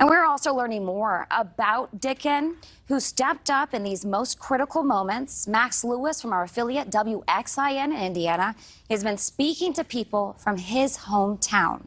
And we're also learning more about Nichole, who stepped up in these most critical moments. Max Lewis from our affiliate WXIN in Indiana has been speaking to people from his hometown.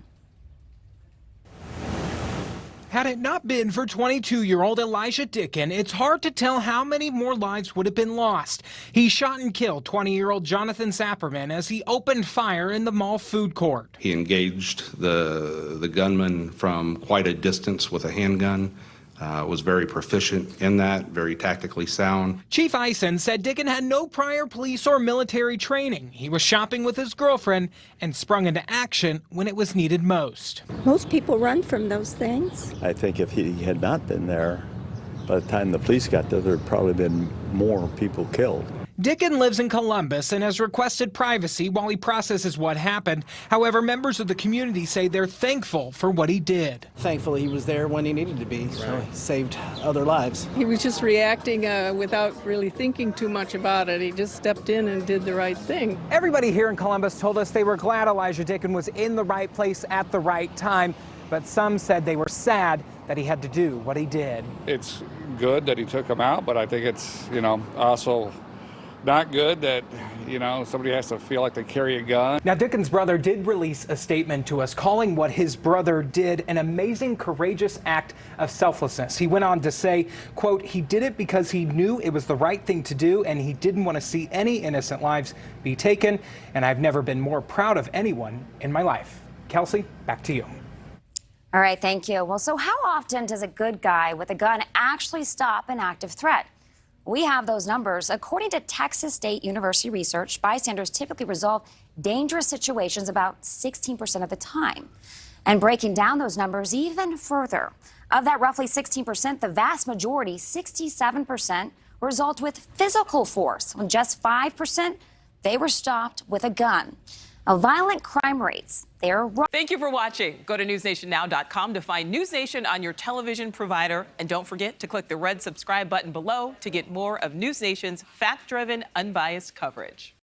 Had it not been for 22-year-old Elijah Nichole, it's hard to tell how many more lives would have been lost. He shot and killed 20-year-old Jonathan Sapperman as he opened fire in the mall food court. He engaged the gunman from quite a distance with a handgun. Was very proficient in that, very tactically sound. Chief Eisen said Nichole had no prior police or military training. He was shopping with his girlfriend and sprung into action when it was needed most. Most people run from those things. I think if he had not been there, by the time the police got there, there'd probably been more people killed. Nichole lives in Columbus and has requested privacy while he processes what happened. However, members of the community say they're thankful for what he did. Thankfully, he was there when he needed to be, so he saved other lives. He was just reacting without really thinking too much about it. He just stepped in and did the right thing. Everybody here in Columbus told us they were glad Elijah Nichole was in the right place at the right time, but some said they were sad that he had to do what he did. It's good that he took him out, but I think it's, also not good that, somebody has to feel like they carry a gun. Now, Nichole's brother did release a statement to us calling what his brother did an amazing, courageous act of selflessness. He went on to say, quote, he did it because he knew it was the right thing to do and he didn't want to see any innocent lives be taken. And I've never been more proud of anyone in my life. Kelsey, back to you. All right, thank you. Well, so how often does a good guy with a gun actually stop an active threat? We have those numbers. According to Texas State University research, bystanders typically resolve dangerous situations about 16% of the time. And breaking down those numbers even further, of that roughly 16%, the vast majority, 67%, result with physical force. On just 5%, they were stopped with a gun. Violent crime rates, they're... Thank you for watching. Go to newsnationnow.com to find NewsNation on your television provider. And don't forget to click the red subscribe button below to get more of NewsNation's fact-driven, unbiased coverage.